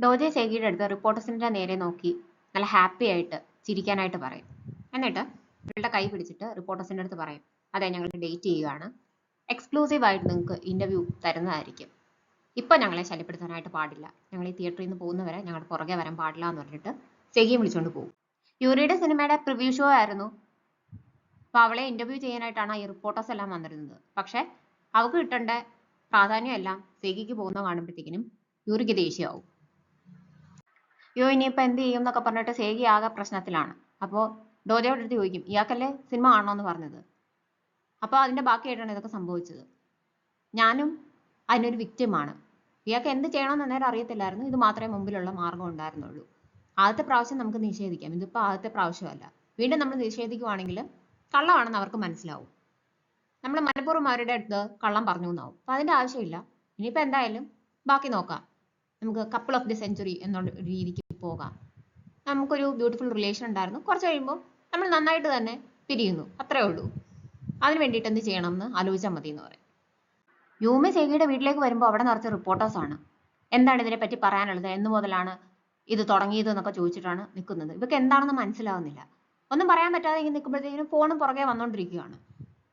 ഡോജെ സേഗിയുടെ അടുത്ത് റിപ്പോർട്ടേഴ്സിന്റെ നേരെ നോക്കി നല്ല ഹാപ്പി ആയിട്ട് ചിരിക്കാനായിട്ട് പറയും. എന്നിട്ട് ഇവളുടെ കൈ പിടിച്ചിട്ട് റിപ്പോർട്ടേഴ്സിന്റെ അടുത്ത് പറയും, അതെ ഞങ്ങൾ ഡേറ്റ് ചെയ്യുകയാണ്, എക്സ്ക്ലൂസീവ് ആയിട്ട് നിങ്ങൾക്ക് ഇന്റർവ്യൂ തരുന്നതായിരിക്കും, ഇപ്പൊ ഞങ്ങളെ ശല്യപ്പെടുത്താനായിട്ട് പാടില്ല, ഞങ്ങൾ ഈ തിയേറ്ററിൽ നിന്ന് പോകുന്നവരെ ഞങ്ങളുടെ പുറകെ വരാൻ പാടില്ല എന്ന് പറഞ്ഞിട്ട് സേഗിയെ വിളിച്ചുകൊണ്ട് പോകും. യൂറിയുടെ സിനിമയുടെ പ്രിവ്യൂ ഷോ ആയിരുന്നു. അപ്പൊ അവളെ ഇന്റർവ്യൂ ചെയ്യാനായിട്ടാണ് ഈ റിപ്പോർട്ടേഴ്സ് എല്ലാം വന്നിരുന്നത്. പക്ഷെ അവൾക്ക് കിട്ടേണ്ട പ്രാധാന്യം എല്ലാം സേഗിക്ക് പോകുന്ന കാണുമ്പോഴത്തേക്കിനും യൂറിക്ക് ദേഷ്യമാവും. യോ ഇനിയിപ്പോ എന്ത് ചെയ്യും എന്നൊക്കെ പറഞ്ഞിട്ട് സേഗി ആകെ പ്രശ്നത്തിലാണ്. അപ്പോൾ ഡോജയോട് അടുത്ത് ചോദിക്കും, ഇയാൾക്കല്ലേ സിനിമ കാണണമെന്ന് പറഞ്ഞത്, അപ്പോൾ അതിന്റെ ബാക്കിയായിട്ടാണ് ഇതൊക്കെ സംഭവിച്ചത്, ഞാനും അതിനൊരു വിക്റ്റിമാണ്, ഇയാൾക്ക് എന്ത് ചെയ്യണമെന്ന് അന്നേരം അറിയത്തില്ലായിരുന്നു, ഇത് മാത്രമേ മുമ്പിലുള്ള മാർഗം ഉണ്ടായിരുന്നുള്ളൂ. ആദ്യത്തെ പ്രാവശ്യം നമുക്ക് നിഷേധിക്കാം, ഇതിപ്പോൾ ആദ്യത്തെ പ്രാവശ്യമല്ല, വീണ്ടും നമ്മൾ നിഷേധിക്കുവാണെങ്കിൽ കള്ളമാണെന്ന് അവർക്ക് മനസ്സിലാവും, നമ്മൾ മനഃപൂർവ്വം അവരുടെ അടുത്ത് കള്ളം പറഞ്ഞു എന്നാവും. അപ്പം അതിന്റെ ആവശ്യമില്ല, ഇനിയിപ്പോൾ എന്തായാലും ബാക്കി നോക്കാം, നമുക്ക് കപ്പിൾ ഓഫ് ദി സെഞ്ചുറി എന്നുള്ള രീതിക്ക് പോകാം, നമുക്കൊരു ബ്യൂട്ടിഫുൾ റിലേഷൻ ഉണ്ടായിരുന്നു, കുറച്ച് കഴിയുമ്പോൾ നമ്മൾ നന്നായിട്ട് തന്നെ പിരിയുന്നു, അത്രേ ഉള്ളൂ, അതിന് വേണ്ടിയിട്ട് എന്ത് ചെയ്യണം എന്ന് ആലോചിച്ചാൽ മതി എന്ന് പറയും. യൂമി സേഗിയുടെ വീട്ടിലേക്ക് വരുമ്പോൾ അവിടെ നിറച്ച് റിപ്പോർട്ടേഴ്സാണ്. എന്താണ് ഇതിനെപ്പറ്റി പറയാനുള്ളത്, എന്ന് മുതലാണ് ഇത് തുടങ്ങിയത് എന്നൊക്കെ ചോദിച്ചിട്ടാണ് നിൽക്കുന്നത്. ഇവർക്ക് എന്താണെന്ന് മനസ്സിലാവുന്നില്ല. ഒന്നും പറയാൻ പറ്റാതെ ഇങ്ങനെ നിൽക്കുമ്പോഴത്തേക്കിനും ഫോണും പുറകെ വന്നുകൊണ്ടിരിക്കുകയാണ്.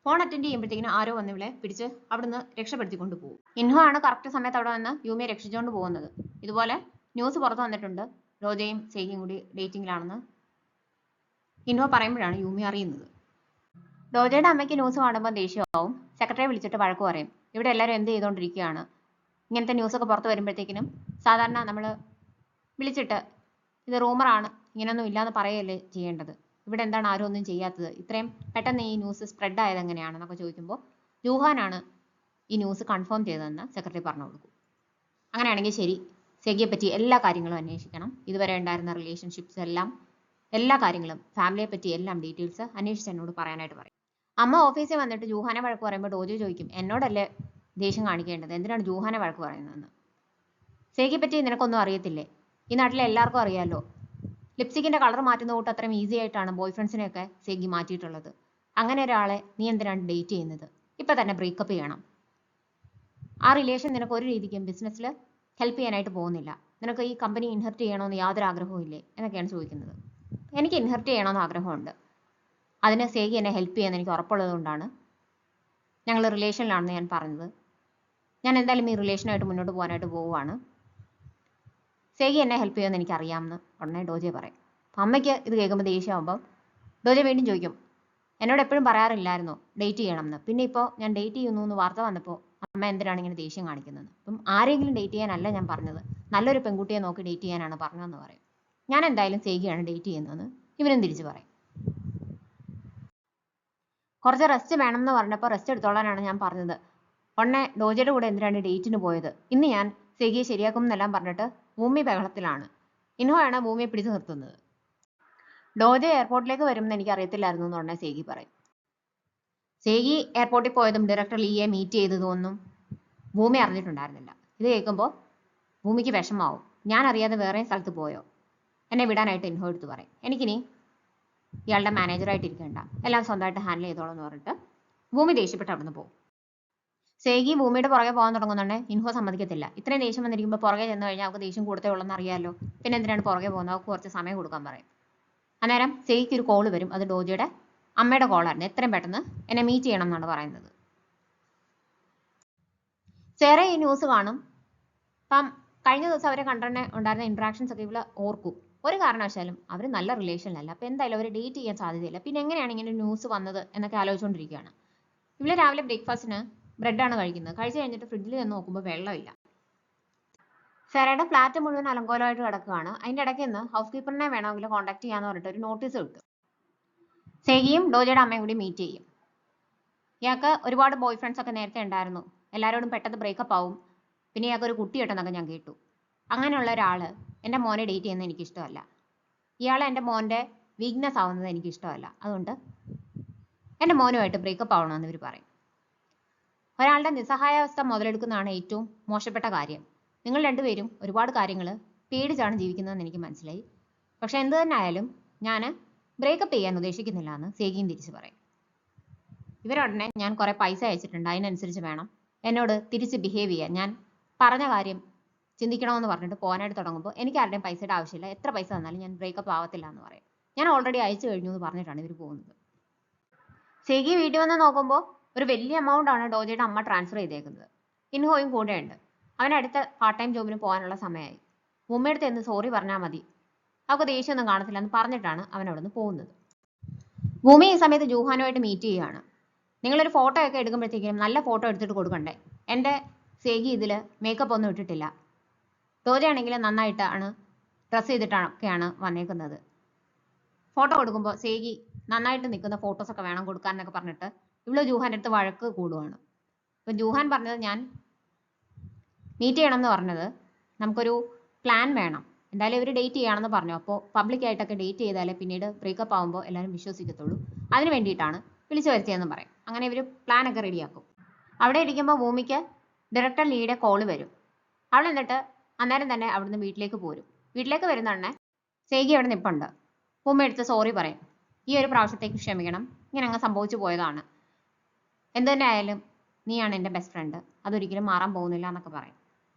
ഫോൺ അറ്റൻഡ് ചെയ്യുമ്പോഴത്തേക്കിനും ആരോ വന്ന് ഇവളെ പിടിച്ച് അവിടുന്ന് രക്ഷപ്പെടുത്തിക്കൊണ്ട് പോകും. ഇൻഹോ ആണ് കറക്റ്റ് സമയത്ത് അവിടെ വന്ന് യൂമിയെ രക്ഷിച്ചുകൊണ്ട് പോകുന്നത്. ഇതുപോലെ ന്യൂസ് പുറത്ത് വന്നിട്ടുണ്ട്, റോജയും സേഗിയും കൂടി ഡേറ്റിംഗിലാണെന്ന് ഇൻഹോ പറയുമ്പോഴാണ് യൂമി അറിയുന്നത്. റോജയുടെ അമ്മയ്ക്ക് ന്യൂസ് കാണുമ്പോൾ ദേഷ്യമാവും. സെക്രട്ടറിയെ വിളിച്ചിട്ട് വഴക്ക് പറയും, ഇവിടെ എല്ലാവരും എന്ത് ചെയ്തുകൊണ്ടിരിക്കുകയാണ്, ഇങ്ങനത്തെ ന്യൂസൊക്കെ പുറത്ത് വരുമ്പോഴത്തേക്കിനും സാധാരണ നമ്മൾ വിളിച്ചിട്ട് ഇത് റൂമറാണ്, ഇങ്ങനെയൊന്നും ഇല്ലാന്ന് പറയല്ലേ ചെയ്യേണ്ടത്, ഇവിടെ എന്താണ് ആരും ഒന്നും ചെയ്യാത്തത്, ഇത്രയും പെട്ടെന്ന് ഈ ന്യൂസ് സ്പ്രെഡ് ആയത് എങ്ങനെയാണെന്നൊക്കെ ചോദിക്കുമ്പോൾ ജൂഹാനാണ് ഈ ന്യൂസ് കൺഫേം ചെയ്തതെന്ന് സെക്രട്ടറി പറഞ്ഞു കൊടുക്കും. അങ്ങനെയാണെങ്കിൽ ശരി, സെഗിയെ പറ്റി എല്ലാ കാര്യങ്ങളും അന്വേഷിക്കണം, ഇതുവരെ ഉണ്ടായിരുന്ന റിലേഷൻഷിപ്സ് എല്ലാം, എല്ലാ കാര്യങ്ങളും, ഫാമിലിയെ പറ്റി എല്ലാം ഡീറ്റെയിൽസ് അന്വേഷിച്ച് എന്നോട് പറയാനായിട്ട് പറയും. അമ്മ ഓഫീസിൽ വന്നിട്ട് ജൂഹാനെ വഴക്ക് പറയുമ്പോൾ ഡോജോ ചോദിക്കും, എന്നോടല്ലേ ദേഷ്യം കാണിക്കേണ്ടത്, എന്തിനാണ് ജൂഹാനെ വഴക്ക് പറയുന്നതെന്ന്, സേഗിയെ പറ്റി നിനക്കൊന്നും അറിയത്തില്ലേ, ഈ നാട്ടിലെ എല്ലാവർക്കും അറിയാലോ, ലിപ്സ്റ്റിക്കിന്റെ കളർ മാറ്റുന്ന കൂട്ട് അത്രയും ഈസി ആയിട്ടാണ് ബോയ് ഫ്രണ്ട്സിനെയൊക്കെ സേഗി മാറ്റിയിട്ടുള്ളത്, അങ്ങനെ ഒരാളെ നീ എന്തിനാണ് ഡേറ്റ് ചെയ്യുന്നത്, ഇപ്പൊ തന്നെ ബ്രേക്കപ്പ് ചെയ്യണം, ആ റിലേഷൻ നിനക്ക് ഒരു രീതിക്കും ബിസിനസ്സിൽ ഹെൽപ്പ് ചെയ്യാനായിട്ട് പോകുന്നില്ല, നിനക്ക് ഈ കമ്പനി ഇൻഹെറിറ്റ് ചെയ്യണമെന്ന് യാതൊരു ആഗ്രഹവും ഇല്ലേ എന്നൊക്കെയാണ് ചോദിക്കുന്നത്. എനിക്ക് ഇൻഹെറിറ്റ് ചെയ്യണമെന്ന് ആഗ്രഹമുണ്ട്, അതിന് സേഗി എന്നെ ഹെൽപ്പ് ചെയ്യാൻ എനിക്ക് ഉറപ്പുള്ളത് കൊണ്ടാണ് ഞങ്ങൾ റിലേഷനിലാണെന്ന് ഞാൻ പറഞ്ഞത്, ഞാൻ എന്തായാലും ഈ റിലേഷനായിട്ട് മുന്നോട്ട് പോകാനായിട്ട് പോവുകയാണ്, സേഗി എന്നെ ഹെൽപ്പ് ചെയ്യുമെന്ന് എനിക്ക് അറിയാമെന്ന് ഉടനെ ഡോജെ പറയും. അമ്മയ്ക്ക് ഇത് കേൾക്കുമ്പോൾ ദേഷ്യമാകുമ്പം ഡോജെ വീണ്ടും ചോദിക്കും, എന്നോട് എപ്പോഴും പറയാറില്ലായിരുന്നോ ഡേറ്റ് ചെയ്യണമെന്ന്, പിന്നെ ഇപ്പോൾ ഞാൻ ഡേറ്റ് ചെയ്യുന്നു എന്ന് വാർത്ത വന്നപ്പോൾ അമ്മ എന്തിനാണ് ഇങ്ങനെ ദേഷ്യം കാണിക്കുന്നത്, അപ്പം ആരെങ്കിലും ഡേറ്റ് ചെയ്യാനല്ല ഞാൻ പറഞ്ഞത്, നല്ലൊരു പെൺകുട്ടിയെ നോക്കി ഡേറ്റ് ചെയ്യാനാണ് പറഞ്ഞതെന്ന് പറയും. ഞാൻ എന്തായാലും സേഗിയാണ് ഡേറ്റ് ചെയ്യുന്നതെന്ന് ഇവനും തിരിച്ചു പറയും. കുറച്ച് റെസ്റ്റ് വേണം എന്ന് പറഞ്ഞപ്പോൾ റെസ്റ്റ് എടുത്തോളാനാണ് ഞാൻ പറഞ്ഞത്, ഉടനെ ഡോജയുടെ കൂടെ എന്തിനാണ് ഡേറ്റിന് പോയത്, ഇന്ന് ഞാൻ സേഗിയെ ശരിയാക്കും എന്നെല്ലാം പറഞ്ഞിട്ട് ഭൂമി ബഹളത്തിലാണ്. ഇൻഹോയാണ് ഭൂമിയെ പിടിച്ചു നിർത്തുന്നത്. ഡോജെ എയർപോർട്ടിലേക്ക് വരുമെന്ന് എനിക്ക് അറിയത്തില്ലായിരുന്നു എന്ന് ഉടനെ സേഗി പറയും. സേഗി എയർപോർട്ടിൽ പോയതും ഡയറക്ടർ ലീയെ മീറ്റ് ചെയ്തതും ഒന്നും ഭൂമി അറിഞ്ഞിട്ടുണ്ടായിരുന്നില്ല. ഇത് കേൾക്കുമ്പോൾ ഭൂമിക്ക് വിഷമാവും. ഞാൻ അറിയാതെ വേറെ സ്ഥലത്ത് പോയോ, എന്നെ വിടാനായിട്ട് ഇൻഹോ എടുത്ത് പറയും. എനിക്കിനി ഇയാളുടെ മാനേജറായിട്ട് ഇരിക്കേണ്ട, എല്ലാം സ്വന്തമായിട്ട് ഹാൻഡിൽ ചെയ്തോളൂ എന്ന് പറഞ്ഞിട്ട് ഭൂമി ദേഷ്യപ്പെട്ട് അവിടുന്ന് പോകും. സേഗി ഭൂമിയുടെ പുറകെ പോകാൻ തുടങ്ങുന്നുണ്ടെ ഇൻഹോ സമ്മതിക്കത്തില്ല. ഇത്രയും ദേഷ്യം വന്നിരിക്കുമ്പോൾ പുറകെ ചെന്ന് കഴിഞ്ഞാൽ അവർക്ക് ദേഷ്യം കൂടുതലേ ഉള്ളെന്ന് അറിയാമല്ലോ, പിന്നെ എന്തിനാണ് പുറകെ പോകുന്നത്, അവർക്ക് കുറച്ച് സമയം കൊടുക്കാൻ പറയും. അന്നേരം സേഗിക്ക് ഒരു കോള് വരും, അത് ഡോജയുടെ അമ്മയുടെ കോളായിരുന്നു, എത്രയും പെട്ടെന്ന് എന്നെ മീറ്റ് ചെയ്യണം എന്നാണ് പറയുന്നത്. സേറെ ഈ ന്യൂസ് കാണും. അപ്പം കഴിഞ്ഞ ദിവസം അവരെ കണ്ടന്നെ ഉണ്ടായിരുന്ന ഇന്ററാക്ഷൻസ് ഒക്കെ ഇവള് ഓർക്കും. ഒരു കാരണവശാലും അവർ നല്ല റിലേഷനിലല്ല, അപ്പം എന്തായാലും അവർ ഡേറ്റ് ചെയ്യാൻ സാധ്യതയില്ല, പിന്നെ എങ്ങനെയാണ് ഇങ്ങനെ ന്യൂസ് വന്നത് എന്നൊക്കെ ആലോചിച്ചുകൊണ്ടിരിക്കുകയാണ്. ഇവള് രാവിലെ ബ്രേക്ക്ഫാസ്റ്റിന് ബ്രെഡാണ് കഴിക്കുന്നത്. കഴിച്ചു കഴിഞ്ഞിട്ട് ഫ്രിഡ്ജിൽ നിന്ന് നോക്കുമ്പോൾ വെള്ളമില്ല. സെറയുടെ ഫ്ലാറ്റ് മുഴുവൻ അലങ്കോലമായിട്ട് കിടക്കുകയാണ്. അതിന്റെ ഇടയ്ക്ക് നിന്ന് ഹൗസ് കീപ്പറിനെ വേണമെങ്കിൽ കോൺടാക്ട് ചെയ്യാന്ന് പറഞ്ഞിട്ട് ഒരു നോട്ടീസ് കിട്ടും. സേഗിയും ഡോജയുടെ അമ്മയും കൂടി മീറ്റ് ചെയ്യും. ഇയാൾക്ക് ഒരുപാട് ബോയ് ഫ്രണ്ട്സ് ഒക്കെ നേരത്തെ ഉണ്ടായിരുന്നു, എല്ലാവരോടും പെട്ടെന്ന് ബ്രേക്കപ്പ് ആവും, പിന്നെ ഇയാൾക്ക് ഒരു കുട്ടി കിട്ടുന്നൊക്കെ ഞാൻ കേട്ടു, അങ്ങനെയുള്ള ഒരാള് എൻ്റെ മോനെ ഡേറ്റ് ചെയ്യുന്നത് എനിക്ക് ഇഷ്ടമല്ല, ഇയാൾ എൻ്റെ മോൻ്റെ വീക്ക്നെസ് ആവുന്നത് എനിക്ക് ഇഷ്ടമല്ല, അതുകൊണ്ട് എൻ്റെ മോനുമായിട്ട് ബ്രേക്കപ്പ് ആവണമെന്ന് ഇവർ പറയും. ഒരാളുടെ നിസ്സഹായാവസ്ഥ മുതലെടുക്കുന്നതാണ് ഏറ്റവും മോശപ്പെട്ട കാര്യം. നിങ്ങൾ രണ്ടുപേരും ഒരുപാട് കാര്യങ്ങൾ പേടിച്ചാണ് ജീവിക്കുന്നതെന്ന് എനിക്ക് മനസ്സിലായി, പക്ഷെ എന്ത് തന്നെ ആയാലും ഞാൻ ബ്രേക്കപ്പ് ചെയ്യാൻ ഉദ്ദേശിക്കുന്നില്ല എന്ന് സേഗിയും തിരിച്ചു പറയും. ഇവരുടനെ ഞാൻ കുറെ പൈസ അയച്ചിട്ടുണ്ട്, അതിനനുസരിച്ച് വേണം എന്നോട് തിരിച്ച് ബിഹേവ് ചെയ്യാൻ, ഞാൻ പറഞ്ഞ കാര്യം ചിന്തിക്കണമെന്ന് പറഞ്ഞിട്ട് പോകാനായിട്ട് തുടങ്ങുമ്പോൾ എനിക്ക് ആരുടെയും പൈസയുടെ ആവശ്യമില്ല, എത്ര പൈസ തന്നാലും ഞാൻ ബ്രേക്കപ്പ് ആവത്തില്ല എന്ന് പറയും. ഞാൻ ഓൾറെഡി അയച്ചു കഴിഞ്ഞു എന്ന് പറഞ്ഞിട്ടാണ് ഇവർ പോകുന്നത്. സെഗി വീട്ടിൽ വന്ന് നോക്കുമ്പോൾ ഒരു വലിയ എമൗണ്ട് ആണ് ഡോജയുടെ അമ്മ ട്രാൻസ്ഫർ ചെയ്തേക്കുന്നത്. ഇൻഹോയും കൂടെയുണ്ട്. അവനടുത്ത പാർട്ട് ടൈം ജോബിന് പോകാനുള്ള സമയമായി. ഉമ്മയടുത്ത് എന്ന് സോറി പറഞ്ഞാൽ മതി, അവൾക്ക് ദേഷ്യമൊന്നും കാണത്തില്ല എന്ന് പറഞ്ഞിട്ടാണ് അവൻ അവിടെ നിന്ന് പോകുന്നത്. ഭൂമി ഈ സമയത്ത് ജൂഹാനുമായിട്ട് മീറ്റ് ചെയ്യുകയാണ്. നിങ്ങളൊരു ഫോട്ടോ ഒക്കെ എടുക്കുമ്പോഴത്തേക്കും നല്ല ഫോട്ടോ എടുത്തിട്ട് കൊടുക്കണ്ടേ? എൻ്റെ സേഗി ഇതിൽ മേക്കപ്പ് ഒന്നും ഇട്ടിട്ടില്ല. ഡോജയാണെങ്കിൽ നന്നായിട്ടാണ് ഡ്രസ്സ് ചെയ്തിട്ടൊക്കെയാണ് വന്നേക്കുന്നത്. ഫോട്ടോ കൊടുക്കുമ്പോൾ സേഗി നന്നായിട്ട് നിൽക്കുന്ന ഫോട്ടോസൊക്കെ വേണം കൊടുക്കാൻ എന്നൊക്കെ പറഞ്ഞിട്ട് ഇവള് ജൂഹാൻ്റെ അടുത്ത് വഴക്ക് കൂടുകയാണ്. അപ്പം ജൂഹാൻ പറഞ്ഞത്, ഞാൻ മീറ്റ് ചെയ്യണം എന്ന് പറഞ്ഞത് നമുക്കൊരു പ്ലാൻ വേണം, എന്തായാലും ഇവർ ഡേറ്റ് ചെയ്യുകയാണെന്ന് പറഞ്ഞു. അപ്പോൾ പബ്ലിക്കായിട്ടൊക്കെ ഡേറ്റ് ചെയ്താലേ പിന്നീട് ബ്രേക്കപ്പ് ആകുമ്പോൾ എല്ലാവരും വിശ്വസിക്കത്തുള്ളൂ, അതിന് വേണ്ടിയിട്ടാണ് വിളിച്ചു വരുത്തിയെന്ന് പറയും. അങ്ങനെ ഇവർ പ്ലാനൊക്കെ റെഡിയാക്കും. അവിടെ ഇരിക്കുമ്പോൾ ഭൂമിക്ക് ഡയറക്ടർ ലീയുടെ കോള് വരും. അവൾ എന്നിട്ട് അന്നേരം തന്നെ അവിടുന്ന് വീട്ടിലേക്ക് പോരും. വീട്ടിലേക്ക് വരുന്നുണ്ടെ സേഗി അവിടെ നിൽപ്പുണ്ട്. ഭൂമി എടുത്ത് സോറി പറയും. ഈ ഒരു പ്രാവശ്യത്തേക്ക് ക്ഷമിക്കണം, ഇങ്ങനെ അങ്ങ് സംഭവിച്ചു പോയതാണ്, എന്ത് തന്നെ ആയാലും നീയാണ് എൻ്റെ ബെസ്റ്റ് ഫ്രണ്ട്, അതൊരിക്കലും മാറാൻ പോകുന്നില്ല എന്നൊക്കെ പറയും.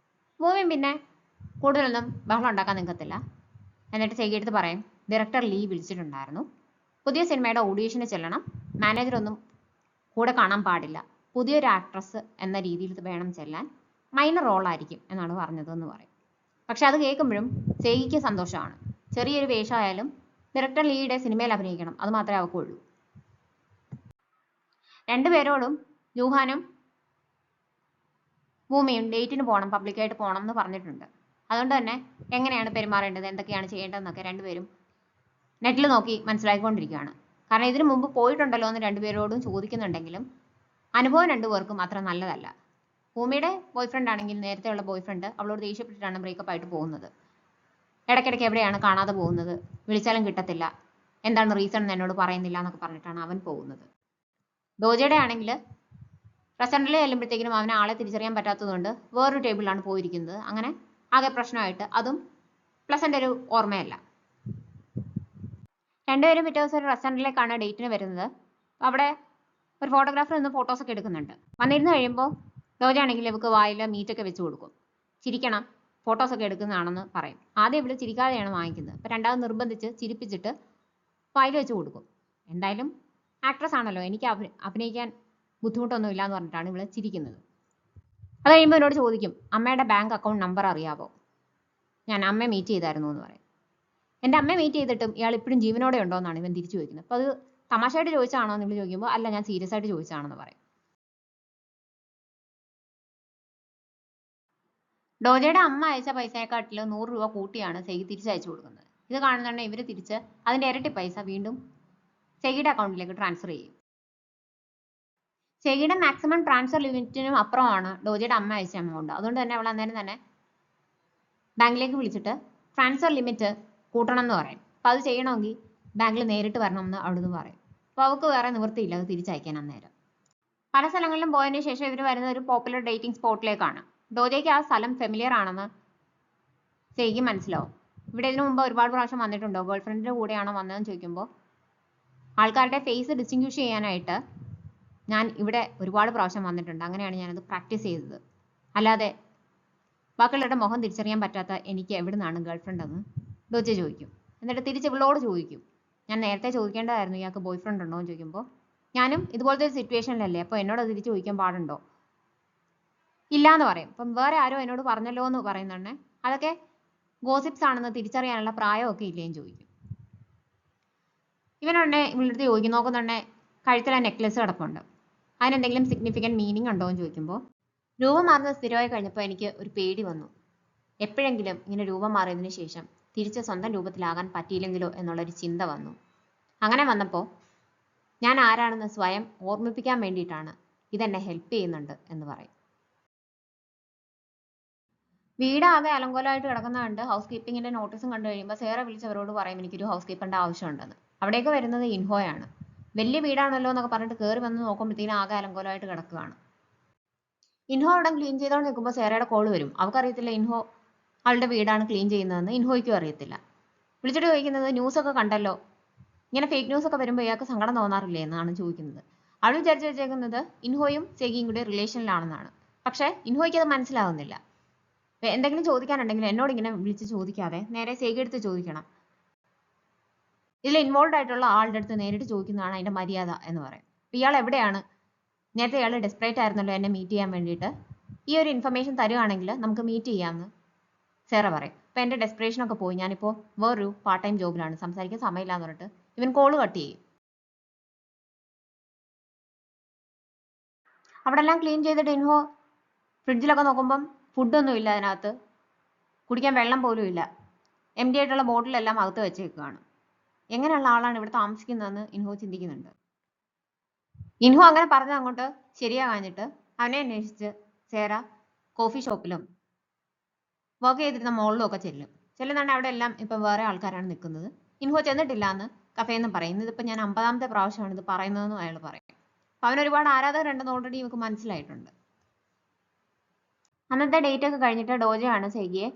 ഭൂമി പിന്നെ കൂടുതലൊന്നും ബഹളം ഉണ്ടാക്കാൻ നിൽക്കത്തില്ല. എന്നിട്ട് സേഗി എടുത്ത് പറയും, ഡയറക്ടർ ലീ വിളിച്ചിട്ടുണ്ടായിരുന്നു, പുതിയ സിനിമയുടെ ഓഡീഷന് ചെല്ലണം, മാനേജറൊന്നും കൂടെ കാണാൻ പാടില്ല, പുതിയൊരു ആക്ട്രസ് എന്ന രീതിയിൽ വേണം ചെല്ലാൻ, മൈനർ റോളായിരിക്കും എന്നാണ് പറഞ്ഞതെന്ന് പറയും. പക്ഷെ അത് കേൾക്കുമ്പോഴും സേഗിക്ക് സന്തോഷമാണ്. ചെറിയൊരു വേഷമായാലും ഡയറക്ടർ ലീയുടെ സിനിമയിൽ അഭിനയിക്കണം, അത് മാത്രമേ അവൾക്കുള്ളൂ. രണ്ടുപേരോടും ജൂഹാനും ഭൂമിയും ഡേറ്റിന് പോകണം, പബ്ലിക്കായിട്ട് പോകണം എന്ന് പറഞ്ഞിട്ടുണ്ട്. അതുകൊണ്ട് തന്നെ എങ്ങനെയാണ് പെരുമാറേണ്ടത്, എന്തൊക്കെയാണ് ചെയ്യേണ്ടതെന്നൊക്കെ രണ്ടുപേരും നെറ്റിൽ നോക്കി മനസ്സിലാക്കിക്കൊണ്ടിരിക്കുകയാണ്. കാരണം ഇതിനു മുമ്പ് പോയിട്ടുണ്ടല്ലോ എന്ന് രണ്ടുപേരോടും ചോദിക്കുന്നുണ്ടെങ്കിലും അനുഭവം രണ്ടുപേർക്കും അത്ര നല്ലതല്ല. ഭൂമിയുടെ ബോയ്ഫ്രണ്ട് ആണെങ്കിൽ, നേരത്തെയുള്ള ബോയ്ഫ്രണ്ട് അവളോട് ദേഷ്യപ്പെട്ടിട്ടാണ് ബ്രേക്കപ്പ് ആയിട്ട് പോകുന്നത്. ഇടയ്ക്കിടയ്ക്ക് എവിടെയാണ് കാണാതെ പോകുന്നത്, വിളിച്ചാലും കിട്ടത്തില്ല, എന്താണ് റീസൺ എന്ന് എന്നോട് പറയുന്നില്ല എന്നൊക്കെ പറഞ്ഞിട്ടാണ് അവൻ പോകുന്നത്. ഡോജയുടെ ആണെങ്കിൽ റെസ്റ്റോറൻറ്റിൽ ചെല്ലുമ്പോഴത്തേക്കിനും അവനെ ആളെ തിരിച്ചറിയാൻ പറ്റാത്തതുകൊണ്ട് വേറൊരു ടേബിളിലാണ് പോയിരിക്കുന്നത്. അങ്ങനെ ആകെ പ്രശ്നമായിട്ട് അതും പ്ലസൻ്റ് ഒരു ഓർമ്മയല്ല. രണ്ടുപേരും പിറ്റേ ദിവസം ഒരു റെസ്റ്റോറൻറ്റിലേക്കാണ് ഡേറ്റിന് വരുന്നത്. അവിടെ ഒരു ഫോട്ടോഗ്രാഫർ നിന്ന് ഫോട്ടോസൊക്കെ എടുക്കുന്നുണ്ട്. വന്നിരുന്ന് കഴിയുമ്പോൾ ഡോജ ആണെങ്കിൽ ഇവൾക്ക് വായിൽ മീറ്റൊക്കെ വെച്ച് കൊടുക്കും. ചിരിക്കണം, ഫോട്ടോസൊക്കെ എടുക്കുന്നതാണെന്ന് പറയും. ആദ്യം ഇവള് ചിരിക്കാതെയാണ് വാങ്ങിക്കുന്നത്. അപ്പോൾ രണ്ടാമത് നിർബന്ധിച്ച് ചിരിപ്പിച്ചിട്ട് വായിൽ വെച്ച് കൊടുക്കും. എന്തായാലും ആക്ട്രസ് ആണല്ലോ, എനിക്ക് അഭിനയിക്കാൻ ബുദ്ധിമുട്ടൊന്നുമില്ല എന്ന് പറഞ്ഞിട്ടാണ് ഇവള് ചിരിക്കുന്നത്. അത് കഴിയുമ്പോൾ എന്നോട് ചോദിക്കും, അമ്മയുടെ ബാങ്ക് അക്കൗണ്ട് നമ്പർ അറിയാവോ? ഞാൻ അമ്മയെ മീറ്റ് ചെയ്തായിരുന്നു എന്ന് പറയും. എൻ്റെ അമ്മയെ മീറ്റ് ചെയ്തിട്ടും ഇയാൾ ഇപ്പോഴും ജീവനോടെ ഉണ്ടോ എന്നാണ് ഇവൻ തിരിച്ചു ചോദിക്കുന്നത്. അപ്പോൾ അത് തമാശയായിട്ട് ചോദിച്ചാണോ എന്ന് ഇവള് ചോദിക്കുമ്പോൾ അല്ല, ഞാൻ സീരിയസ് ആയിട്ട് ചോദിച്ചാണെന്ന് പറയും. ഡോജയുടെ അമ്മ അയച്ച പൈസയെക്കാട്ടിൽ 100 രൂപ കൂട്ടിയാണ് സെഗി തിരിച്ചയച്ചു കൊടുക്കുന്നത്. ഇത് കാണുന്നുണ്ടെങ്കിൽ ഇവർ തിരിച്ച് അതിൻ്റെ ഇരട്ടി പൈസ വീണ്ടും സെഗിയുടെ അക്കൗണ്ടിലേക്ക് ട്രാൻസ്ഫർ ചെയ്യും. സെഗിയുടെ മാക്സിമം ട്രാൻസ്ഫർ ലിമിറ്റിനും അപ്പുറമാണ് ഡോജയുടെ അമ്മ അയച്ച എമൗണ്ട്. അതുകൊണ്ട് തന്നെ അവൾ അന്നേരം തന്നെ ബാങ്കിലേക്ക് വിളിച്ചിട്ട് ട്രാൻസ്ഫർ ലിമിറ്റ് കൂട്ടണം എന്ന് പറയും. അപ്പോൾ അത് ചെയ്യണമെങ്കിൽ ബാങ്കിൽ നേരിട്ട് വരണം എന്ന് അവിടുന്ന് പറയും. അപ്പോൾ അവൾക്ക് വേറെ നിവൃത്തിയില്ല അത് തിരിച്ചയക്കാൻ. അന്നേരം പല സ്ഥലങ്ങളിലും പോയതിനു ശേഷം ഇവർ വരുന്ന ഒരു പോപ്പുലർ ഡേറ്റിംഗ് സ്പോട്ടിലേക്കാണ്. ഡോജയ്ക്ക് ആ സ്ഥലം ഫെമിലിയർ ആണെന്ന് സെഗിക്ക് മനസ്സിലാവും. ഇവിടെ ഇതിനു മുമ്പ് ഒരുപാട് പ്രാവശ്യം വന്നിട്ടുണ്ടോ, ഗേൾഫ്രണ്ടിൻ്റെ കൂടെയാണോ വന്നതെന്ന് ചോദിക്കുമ്പോൾ ആൾക്കാരുടെ ഫേസ് ഡിസ്റ്റിങ്വിഷ് ചെയ്യാനായിട്ട് ഞാൻ ഇവിടെ ഒരുപാട് പ്രാവശ്യം വന്നിട്ടുണ്ട്, അങ്ങനെയാണ് ഞാനത് പ്രാക്ടീസ് ചെയ്തത്, അല്ലാതെ ബാക്കിയുള്ളവരുടെ മുഖം തിരിച്ചറിയാൻ പറ്റാത്ത എനിക്ക് എവിടെ നിന്നാണ് ഗേൾഫ്രണ്ട് എന്ന് ഡോജ ചോദിക്കും. എന്നിട്ട് തിരിച്ച് ഇവളോട് ചോദിക്കും, ഞാൻ നേരത്തെ ചോദിക്കേണ്ടതായിരുന്നു ഇയാൾക്ക് ബോയ് ഫ്രണ്ട് ഉണ്ടോ എന്ന് ചോദിക്കുമ്പോൾ ഞാനും ഇതുപോലത്തെ ഒരു സിറ്റുവേഷനിലല്ലേ, അപ്പോൾ എന്നോട് അത് തിരിച്ച് ചോദിക്കാൻ പാടുണ്ടോ? ഇല്ല എന്ന് പറയും. അപ്പം വേറെ ആരോ എന്നോട് പറഞ്ഞല്ലോ എന്ന് പറയുന്നുണ്ടേ അതൊക്കെ ഗോസിപ്സ് ആണെന്ന് തിരിച്ചറിയാനുള്ള പ്രായമൊക്കെ ഇല്ലേന്ന് ചോദിക്കും. ഇവനുണ്ടെ ഇവളുടെ ചോദിക്കും, നോക്കുന്നുണ്ടെ കഴുത്തിലെ നെക്ലസ് കിടപ്പുണ്ട്, അതിനെന്തെങ്കിലും സിഗ്നിഫിക്കൻറ്റ് മീനിങ് ഉണ്ടോ എന്ന് ചോദിക്കുമ്പോൾ രൂപം മാറുന്നത് സ്ഥിരമായി കഴിഞ്ഞപ്പോൾ എനിക്ക് ഒരു പേടി വന്നു, എപ്പോഴെങ്കിലും ഇങ്ങനെ രൂപം മാറിയതിന് ശേഷം തിരിച്ച് സ്വന്തം രൂപത്തിലാകാൻ പറ്റിയില്ലെങ്കിലോ എന്നുള്ളൊരു ചിന്ത വന്നു. അങ്ങനെ വന്നപ്പോൾ ഞാൻ ആരാണെന്ന് സ്വയം ഓർമ്മിപ്പിക്കാൻ വേണ്ടിയിട്ടാണ് ഇതെന്നെ ഹെൽപ്പ് ചെയ്യുന്നുണ്ട് എന്ന് പറയും. വീട് ആകെ അലങ്കോലമായിട്ട് കിടക്കുന്ന കണ്ട് ഹൗസ് കീപ്പിങ്ങിന്റെ നോട്ടീസും കണ്ടു കഴിയുമ്പോൾ സേറ വിളിച്ചവരോട് പറയും, എനിക്കൊരു ഹൗസ് കീപ്പറിന്റെ ആവശ്യമുണ്ടെന്ന്. അവിടേക്ക് വരുന്നത് ഇൻഹോയാണ്. വലിയ വീടാണല്ലോ എന്നൊക്കെ പറഞ്ഞിട്ട് കയറി വന്ന് നോക്കുമ്പോഴത്തേനും ആകെ അലങ്കോലമായിട്ട് കിടക്കുകയാണ്. ഇൻഹോ അവിടെ ക്ലീൻ ചെയ്തോണ്ട് നിൽക്കുമ്പോൾ സേറയുടെ കോൾ വരും. അവൾക്കറിയത്തില്ല ഇൻഹോ അവളുടെ വീടാണ് ക്ലീൻ ചെയ്യുന്നതെന്ന് ഇൻഹോയ്ക്കും അറിയത്തില്ല. വിളിച്ചിട്ട് ചോദിക്കുന്നത്, ന്യൂസൊക്കെ കണ്ടല്ലോ, ഇങ്ങനെ ഫേക്ക് ന്യൂസ് ഒക്കെ വരുമ്പോൾ ഇയാൾക്ക് സങ്കടം തോന്നാറില്ലേ എന്നാണ് ചോദിക്കുന്നത്. അവൾ വിചാരിച്ചു വെച്ചേക്കുന്നത് ഇൻഹോയും സെഗിയും കൂടി റിലേഷനിലാണെന്നാണ്. പക്ഷെ ഇൻഹോയ്ക്ക് അത് മനസ്സിലാവുന്നില്ല. എന്തെങ്കിലും ചോദിക്കാനുണ്ടെങ്കിൽ എന്നോട് ഇങ്ങനെ വിളിച്ച് ചോദിക്കാതെ നേരെ സേഗി അടുത്ത് ചോദിക്കണം. ഇതിൽ ഇൻവോൾവ് ആയിട്ടുള്ള ആളുടെ അടുത്ത് നേരിട്ട് ചോദിക്കുന്നതാണ് അതിന്റെ മര്യാദ എന്ന് പറയും. ഇയാൾ എവിടെയാണ്? നേരത്തെ ഇയാൾ ഡെസ്പറേറ്റ് ആയിരുന്നല്ലോ എന്നെ മീറ്റ് ചെയ്യാൻ വേണ്ടിയിട്ട്. ഈ ഒരു ഇൻഫർമേഷൻ തരുവാണെങ്കിൽ നമുക്ക് മീറ്റ് ചെയ്യാമെന്ന് സേറ പറയും. അപ്പൊ എന്റെ ഡെസ്പറേഷൻ ഒക്കെ പോയി, ഞാനിപ്പോൾ വേറൊരു പാർട്ട് ടൈം ജോബിലാണ്, സംസാരിക്കാൻ സമയമില്ല എന്ന് പറഞ്ഞിട്ട് ഇവൻ കോള് കട്ട് ചെയ്യും. അവിടെ എല്ലാം ക്ലീൻ ചെയ്തിട്ട് ഇൻഹോ ഫ്രിഡ്ജിലൊക്കെ നോക്കുമ്പം ഫുഡൊന്നും ഇല്ല അതിനകത്ത്, കുടിക്കാൻ വെള്ളം പോലും ഇല്ല. എം ഡി ആയിട്ടുള്ള ബോട്ടിലെല്ലാം അകത്ത് വെച്ചേക്കുകയാണ്. എങ്ങനെയുള്ള ആളാണ് ഇവിടെ താമസിക്കുന്നതെന്ന് ഇൻഹോ ചിന്തിക്കുന്നുണ്ട്. ഇൻഹോ അങ്ങനെ പറഞ്ഞത് അങ്ങോട്ട് ശരിയാകാഞ്ഞിട്ട് അവനെ അന്വേഷിച്ച് സേറ കോഫി ഷോപ്പിലും വർക്ക് ചെയ്തിരുന്ന മോളിലും ഒക്കെ ചെല്ലുന്നുണ്ട്. അവിടെ എല്ലാം ഇപ്പൊ വേറെ ആൾക്കാരാണ് നിൽക്കുന്നത്. ഇൻഹോ ചെന്നിട്ടില്ല എന്ന് കഫേന്ന് പറയുന്നത്. ഇതിപ്പോ ഞാൻ 50ാമത്തെ പ്രാവശ്യമാണ് ഇത് പറയുന്നതെന്നും അയാൾ പറയും. അപ്പൊ അവന് ഒരുപാട് ആരാധകരുണ്ടെന്ന് ഓൾറെഡി ഇവർക്ക് മനസ്സിലായിട്ടുണ്ട്. അന്നത്തെ ഡേറ്റ് ഒക്കെ കഴിഞ്ഞിട്ട് ഡോജയാണ് സേഗിയെ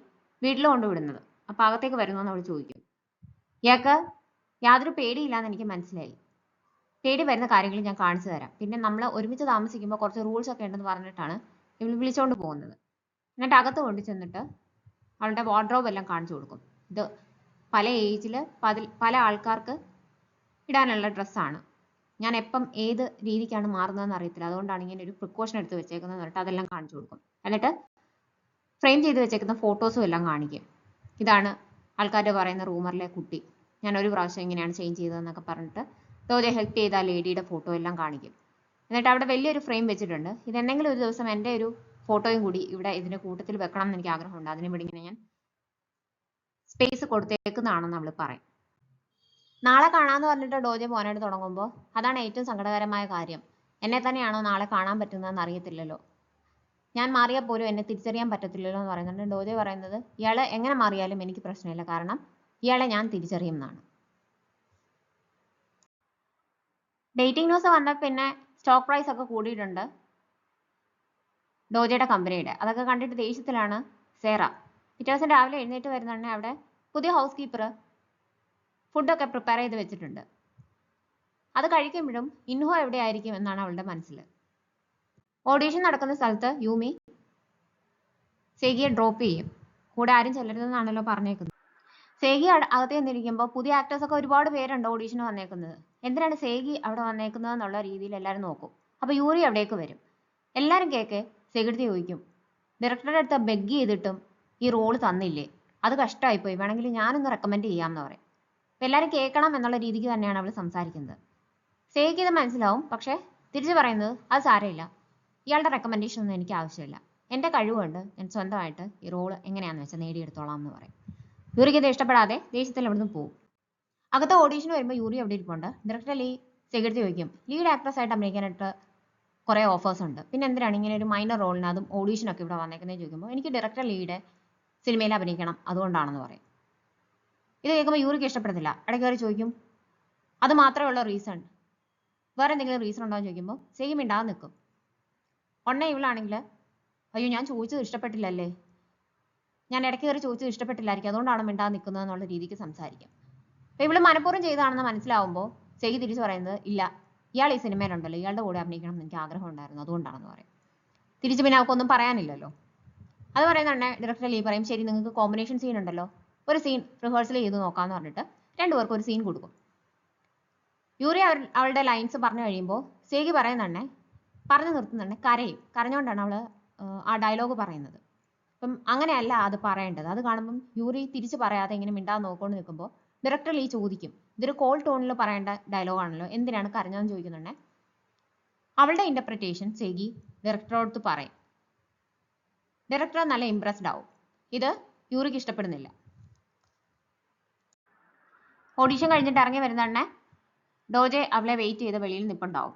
വീട്ടിൽ കൊണ്ടുവിടുന്നത്. അപ്പൊ അകത്തേക്ക് വരുന്നോന്ന് അവൾ ചോദിക്കും. ഇയാൾക്ക് യാതൊരു പേടിയില്ലാന്ന് എനിക്ക് മനസ്സിലായി. പേടി വരുന്ന കാര്യങ്ങൾ ഞാൻ കാണിച്ചു തരാം. പിന്നെ നമ്മൾ ഒരുമിച്ച് താമസിക്കുമ്പോൾ കുറച്ച് റൂൾസ് ഒക്കെ ഉണ്ടെന്ന് പറഞ്ഞിട്ടാണ് ഇവൾ വിളിച്ചോണ്ട് പോകുന്നത്. എന്നിട്ട് അകത്ത് കൊണ്ടു ചെന്നിട്ട് അവളുടെ വാർഡ്രോബ് എല്ലാം കാണിച്ചു കൊടുക്കും. ഇത് പല ഏജിൽ പല ആൾക്കാർക്ക് ഇടാനുള്ള ഡ്രസ്സാണ്. ഞാൻ എപ്പം ഏത് രീതിക്കാണ് മാറുന്നതെന്ന് അറിയത്തില്ല, അതുകൊണ്ടാണ് ഇങ്ങനെ ഒരു പ്രിക്കോഷൻ എടുത്ത് വെച്ചേക്കുന്നത് പറഞ്ഞിട്ട് അതെല്ലാം കാണിച്ചു കൊടുക്കും. എന്നിട്ട് ഫ്രെയിം ചെയ്ത് വെച്ചേക്കുന്ന ഫോട്ടോസും എല്ലാം കാണിക്കും. ഇതാണ് ആൾക്കാർ പറയുന്ന റൂമറിലെ കുട്ടി, ഞാൻ ഒരു പ്രാവശ്യം ഇങ്ങനെയാണ് ചേഞ്ച് ചെയ്തതെന്നൊക്കെ പറഞ്ഞിട്ട് ഡോജെ ഹെൽപ്പ് ചെയ്ത ആ ലേഡിയുടെ ഫോട്ടോ എല്ലാം കാണിക്കും. എന്നിട്ട് അവിടെ വലിയൊരു ഫ്രെയിം വെച്ചിട്ടുണ്ട്. ഇതെന്തെങ്കിലും ഒരു ദിവസം എൻ്റെ ഒരു ഫോട്ടോയും കൂടി ഇവിടെ ഇതിന്റെ കൂട്ടത്തിൽ വെക്കണം എന്ന് എനിക്ക് ആഗ്രഹമുണ്ട്. അതിന് വേണ്ടി ഇങ്ങനെ ഞാൻ സ്പേസ് കൊടുത്തേക്കുന്നതാണെന്ന് നമ്മൾ പറയും. നാളെ കാണാന്ന് പറഞ്ഞിട്ട് ഡോജെ പോകാനായിട്ട് തുടങ്ങുമ്പോൾ അതാണ് ഏറ്റവും സങ്കടകരമായ കാര്യം. എന്നെ തന്നെയാണോ നാളെ കാണാൻ പറ്റുന്നതെന്ന് അറിയത്തില്ലല്ലോ, ഞാൻ മാറിയാൽ പോലും എന്നെ തിരിച്ചറിയാൻ പറ്റത്തില്ലല്ലോ എന്ന് പറയുന്നുണ്ട്. ഡോജെ പറയുന്നത് ഇയാളെ എങ്ങനെ മാറിയാലും എനിക്ക് പ്രശ്നമില്ല, കാരണം ഇയാളെ ഞാൻ തിരിച്ചറിയും എന്നാണ്. ഡേറ്റിംഗ് ന്യൂസ് വന്ന പിന്നെ സ്റ്റോക്ക് പ്രൈസ് ഒക്കെ കൂടിയിട്ടുണ്ട് ഡോജയുടെ കമ്പനിയുടെ. അതൊക്കെ കണ്ടിട്ട് ദേഷ്യത്തിലാണ് സേറ. പിറ്റേ ദിവസം രാവിലെ എഴുന്നേറ്റ് വരുന്നുണ്ടെ അവിടെ പുതിയ ഹൗസ് കീപ്പർ ഫുഡൊക്കെ പ്രിപ്പയർ ചെയ്ത് വെച്ചിട്ടുണ്ട്. അത് കഴിക്കുമ്പോഴും ഇൻഹോ എവിടെയായിരിക്കും എന്നാണ് അവളുടെ മനസ്സിൽ. ഓഡീഷൻ നടക്കുന്ന സ്ഥലത്ത് യൂമി സേഗിയെ ഡ്രോപ്പ് ചെയ്യും. കൂടെ ആരും ചെല്ലരുതെന്നാണല്ലോ പറഞ്ഞേക്കുന്നത്. സേഗി അകത്ത് ചെന്നിരിക്കുമ്പോൾ പുതിയ ആക്ടേഴ്സ് ഒക്കെ ഒരുപാട് പേരുണ്ട് ഓഡീഷന് വന്നേക്കുന്നത്. എന്തിനാണ് സേഗി അവിടെ വന്നേക്കുന്നത് എന്നുള്ള രീതിയിൽ എല്ലാവരും നോക്കും. അപ്പൊ യൂറി അവിടേക്ക് വരും. എല്ലാവരും കേക്കെ സേഗിടുത്ത് ചോദിക്കും, ഡയറക്ടറുടെ അടുത്ത് ബെഗ് ചെയ്തിട്ടും ഈ റോള് തന്നില്ലേ, അത് കഷ്ടമായിപ്പോയി, വേണമെങ്കിൽ ഞാനൊന്ന് റെക്കമെൻഡ് ചെയ്യാമെന്ന് പറയും. അപ്പൊ എല്ലാവരും കേൾക്കണം എന്നുള്ള രീതിക്ക് തന്നെയാണ് അവൾ സംസാരിക്കുന്നത്. സേഗിക്ക് ഇത് മനസ്സിലാവും, പക്ഷെ തിരിച്ചു പറയുന്നത് അത് സാരമില്ല, ഇയാളുടെ റെക്കമെൻഡേഷൻ ഒന്നും എനിക്ക് ആവശ്യമില്ല, എൻ്റെ കഴിവുണ്ട്, ഞാൻ സ്വന്തമായിട്ട് ഈ റോള് എങ്ങനെയാണെന്ന് വെച്ചാൽ നേടിയെടുത്തോളാം എന്ന് പറയും. യൂറിക്ക് ഇത് ഇഷ്ടപ്പെടാതെ ദേഷ്യത്തിൽ അവിടുന്ന് പോകും. അകത്ത് ഓഡീഷന് വരുമ്പോൾ യൂറി അവിടെ ഇരിപ്പുണ്ട്. ഡയറക്ടർ ലീ സേഗിടുത്ത് ചോദിക്കും, ലീഡ് ആക്ട്രസ് ആയിട്ട് അഭിനയിക്കാനായിട്ട് കുറേ ഓഫേഴ്സ് ഉണ്ട്, പിന്നെ എന്തിനാണ് ഇങ്ങനെ ഒരു മൈനർ റോളിന് അതും ഓഡീഷനൊക്കെ ഇവിടെ വന്നേക്കുന്നത് ചോദിക്കുമ്പോൾ എനിക്ക് ഡയറക്ടർ ലീഡ് സിനിമയിൽ അഭിനയിക്കണം അതുകൊണ്ടാണെന്ന് പറയും. ഇത് കേൾക്കുമ്പോൾ യൂറിക്ക് ഇഷ്ടപ്പെടുന്നില്ല. ഇടയ്ക്ക് കയറി ചോദിക്കും, അത് മാത്രമേ ഉള്ള റീസൺ, വേറെ എന്തെങ്കിലും റീസൺ ഉണ്ടോ എന്ന് ചോദിക്കുമ്പോൾ സേഗി മിണ്ടാതെ നിൽക്കും. ഉടനെ ഇവളാണെങ്കിൽ അയ്യോ ഞാൻ ചോദിച്ചത് ഇഷ്ടപ്പെട്ടില്ലല്ലേ, ഞാൻ ഇടയ്ക്ക് കയറി ചോദിച്ചത് ഇഷ്ടപ്പെട്ടില്ലായിരിക്കും, അതുകൊണ്ടാണ് മിണ്ടാതെ നിൽക്കുന്നത് എന്നുള്ള രീതിക്ക് സംസാരിക്കും. അപ്പോൾ ഇവള് മനഃപൂർവ്വം ചെയ്തതാണെന്ന് മനസ്സിലാവുമ്പോൾ സേഗി തിരിച്ചു പറയുന്നത് ഇല്ല, ഇയാൾ ഈ സിനിമയിലുണ്ടല്ലോ, ഇയാളുടെ കൂടെ അഭിനയിക്കണം എന്ന് എനിക്ക് ആഗ്രഹം ഉണ്ടായിരുന്നു, അതുകൊണ്ടാണെന്ന് പറയും. തിരിച്ച് പിന്നെ അവൾക്കൊന്നും പറയാനില്ലല്ലോ. അത് പറയുന്നുണ്ടെ ഡയറക്ടർ ലീ പറയും, ശരി നിങ്ങൾക്ക് കോമ്പിനേഷൻ സീൻ ഉണ്ടല്ലോ, ഒരു സീൻ റിഹേഴ്സൽ ചെയ്ത് നോക്കാമെന്ന് പറഞ്ഞിട്ട് രണ്ടുപേർക്കും ഒരു സീൻ കൊടുക്കും. യൂറി അവളുടെ ലൈൻസ് പറഞ്ഞു കഴിയുമ്പോൾ സേഗി പറയുന്നുണ്ടെ പറഞ്ഞു നിർത്തുന്നുണ്ടെ കരയും. കരഞ്ഞുകൊണ്ടാണ് അവള് ആ ഡയലോഗ് പറയുന്നത്. അപ്പം അങ്ങനെയല്ല അത് പറയേണ്ടത്. അത് കാണുമ്പം യൂറി തിരിച്ച് പറയാതെ ഇങ്ങനെ മിണ്ടാതെ നോക്കിക്കൊണ്ട് നിൽക്കുമ്പോൾ ഡയറക്ടർ ലീ ചോദിക്കും, ഇതൊരു കോൾ ടോണിൽ പറയേണ്ട ഡയലോഗാണല്ലോ, എന്തിനാണ് കരഞ്ഞതെന്ന് ചോദിക്കുന്നുണ്ടെ അവളുടെ ഇന്റർപ്രിറ്റേഷൻ സേഗി ഡയറക്ടറോട് പറയും. ഡയറക്ടർ നല്ല ഇംപ്രസ്ഡ് ആവും. ഇത് യൂറിക്ക് ഇഷ്ടപ്പെടുന്നില്ല. ഓഡീഷൻ കഴിഞ്ഞിട്ട് ഇറങ്ങി വരുന്നുണ്ടെ ഡോജെ അവളെ വെയിറ്റ് ചെയ്ത് വെളിയിൽ നിൽപ്പുണ്ടാവും.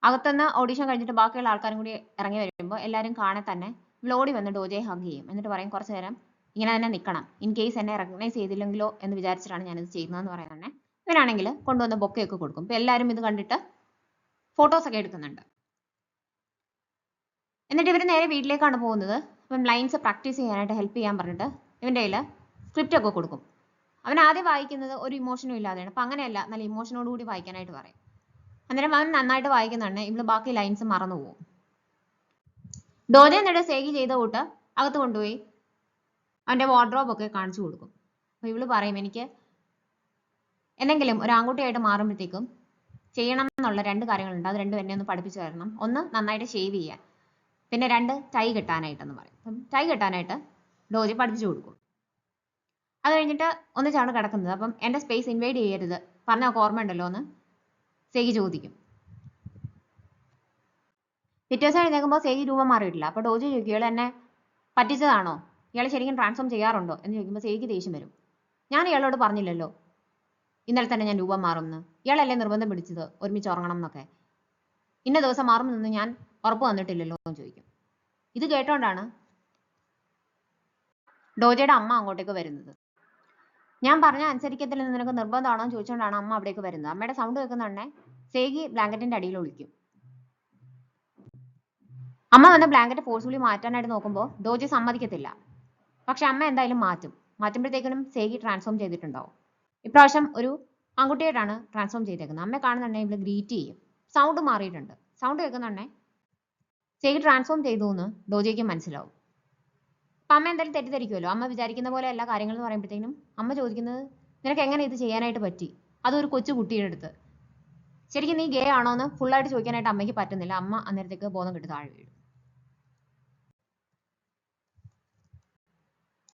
അകത്തുനിന്ന് ഓഡീഷൻ കഴിഞ്ഞിട്ട് ബാക്കിയുള്ള ആൾക്കാരും കൂടി ഇറങ്ങി വരുമ്പോൾ എല്ലാവരും കാണെ തന്നെ ഓടി വന്ന് ഡോജയെ ഹഗ് ചെയ്യും. എന്നിട്ട് പറയും കുറച്ചു നേരം ഇങ്ങനെ തന്നെ നിൽക്കണം, ഇൻ കേസ് എന്നെ റെക്കഗ്നൈസ് ചെയ്തില്ലെങ്കിലോ എന്ന് വിചാരിച്ചിട്ടാണ് ഞാനിത് ചെയ്യുന്നതെന്ന് പറയുന്നുണ്ടെ ഇവനാണെങ്കിൽ കൊണ്ടുവന്ന് ബൊക്കെയൊക്കെ കൊടുക്കും. ഇപ്പൊ എല്ലാവരും ഇത് കണ്ടിട്ട് ഫോട്ടോസ് ഒക്കെ എടുക്കുന്നുണ്ട്. എന്നിട്ട് ഇവർ നേരെ വീട്ടിലേക്കാണ് പോകുന്നത്. അപ്പം ലൈൻസ് പ്രാക്ടീസ് ചെയ്യാനായിട്ട് ഹെൽപ്പ് ചെയ്യാൻ പറഞ്ഞിട്ട് ഇവൻ്റെ കയ്യിൽ സ്ക്രിപ്റ്റ് ഒക്കെ കൊടുക്കും. അവൻ ആദ്യം വായിക്കുന്നത് ഒരു ഇമോഷനും ഇല്ലാതെയാണ്. അപ്പം അങ്ങനെയല്ല, നല്ല ഇമോഷനോട് കൂടി വായിക്കാനായിട്ട് പറയും. അന്നേരം അവൻ നന്നായിട്ട് വായിക്കുന്നുണ്ട്, ഇവള് ബാക്കി ലൈൻസ് മറന്നു പോകും. ഡോജ എന്നിട്ട് സേഗി ചെയ്ത കൂട്ട് അകത്ത് കൊണ്ടുപോയി അവന്റെ വാർഡ്രോബ് ഒക്കെ കാണിച്ചു കൊടുക്കും. അപ്പൊ ഇവള് പറയും, എനിക്ക് എന്തെങ്കിലും ഒരു ആൺകുട്ടിയായിട്ട് മാറുമ്പോഴത്തേക്കും ചെയ്യണം എന്നുള്ള 2 കാര്യങ്ങളുണ്ട്. അത് രണ്ടും എന്നെ ഒന്ന് പഠിപ്പിച്ചു തരണം. ഒന്ന്, നന്നായിട്ട് ഷേവ് ചെയ്യാൻ. പിന്നെ 2, ടൈ കെട്ടാനായിട്ടെന്ന് പറയും. അപ്പം ടൈ കെട്ടാനായിട്ട് ഡോജി പഠിപ്പിച്ചു കൊടുക്കും. അത് കഴിഞ്ഞിട്ട് ഒന്നിച്ചാണ് കിടക്കുന്നത്. അപ്പം എന്റെ സ്പേസ് ഇൻവൈഡ് ചെയ്യരുത്, പറഞ്ഞൊക്കെ ഓർമ്മയുണ്ടല്ലോ എന്ന് സേഗി ചോദിക്കും. പിറ്റേ ദിവസം എഴുന്നേൽക്കുമ്പോൾ സേഗി രൂപം മാറിയിട്ടില്ല. അപ്പോൾ ഡോജി ചോദിക്കും, ഇയാൾ എന്നെ പറ്റിച്ചതാണോ, ഇയാൾ ശരിക്കും ട്രാൻസ്ഫോം ചെയ്യാറുണ്ടോ എന്ന് ചോദിക്കുമ്പോൾ സേഗിക്ക് ദേഷ്യം വരും. ഞാൻ ഇയാളോട് പറഞ്ഞില്ലല്ലോ ഇന്നലെ തന്നെ ഞാൻ രൂപം മാറുമെന്ന്. ഇയാളല്ലേ നിർബന്ധം പിടിച്ചത് ഒരുമിച്ച് ഉറങ്ങണം എന്നൊക്കെ. ഇന്ന ദിവസം മാറുമെന്ന് ഞാൻ ഉറപ്പ് വന്നിട്ടില്ലല്ലോ എന്ന് ചോദിക്കും. ഇത് കേട്ടോണ്ടാണ് ഡോജയുടെ അമ്മ അങ്ങോട്ടേക്ക് വരുന്നത്. ഞാൻ പറഞ്ഞ അനുസരിക്കത്തില്ലെന്ന് നിനക്ക് നിർബന്ധമാണോ എന്ന് ചോദിച്ചുകൊണ്ടാണ് അമ്മ അവിടേക്ക് വരുന്നത്. അമ്മയുടെ സൗണ്ട് കേൾക്കുന്നുണ്ടേ സേഗി ബ്ലാങ്കറ്റിന്റെ അടിയിൽ ഒളിക്കും. അമ്മ വന്ന് ബ്ലാങ്കറ്റ് ഫോഴ്സ്ഫുള്ളി മാറ്റാനായിട്ട് നോക്കുമ്പോൾ ഡോജി സമ്മതിക്കത്തില്ല. പക്ഷെ അമ്മ എന്തായാലും മാറ്റുമ്പോഴത്തേക്കും സേഗി ട്രാൻസ്ഫോം ചെയ്തിട്ടുണ്ടാവും. ഇപ്രാവശ്യം ഒരു ആൺകുട്ടിയായിട്ടാണ് ട്രാൻസ്ഫോം ചെയ്തേക്കുന്നത്. അമ്മയെ കാണുന്നുണ്ടെങ്കിൽ ഇവിടെ ഗ്രീറ്റ് ചെയ്യും. സൗണ്ട് മാറിയിട്ടുണ്ട്. സൗണ്ട് കേൾക്കുന്നുണ്ടേ സേഗി ട്രാൻസ്ഫോം ചെയ്തു എന്ന് ഡോജയ്ക്ക് മനസ്സിലാവും. അപ്പൊ അമ്മ എന്തായാലും തെറ്റിദ്ധരിക്കുമല്ലോ. അമ്മ വിചാരിക്കുന്ന പോലെ എല്ലാ കാര്യങ്ങൾ എന്ന് പറയുമ്പോഴത്തേനും അമ്മ ചോദിക്കുന്നത്, നിനക്ക് എങ്ങനെ ഇത് ചെയ്യാനായിട്ട് പറ്റി, അതൊരു കൊച്ചു കുട്ടിയുടെ അടുത്ത്. ശരിക്കും നീ ഗേ ആണോ എന്ന് ഫുള്ളായിട്ട് ചോദിക്കാനായിട്ട് അമ്മയ്ക്ക് പറ്റുന്നില്ല. അമ്മ അന്നേരത്തേക്ക് ബോധം കെട്ട് താഴെ വീഴും.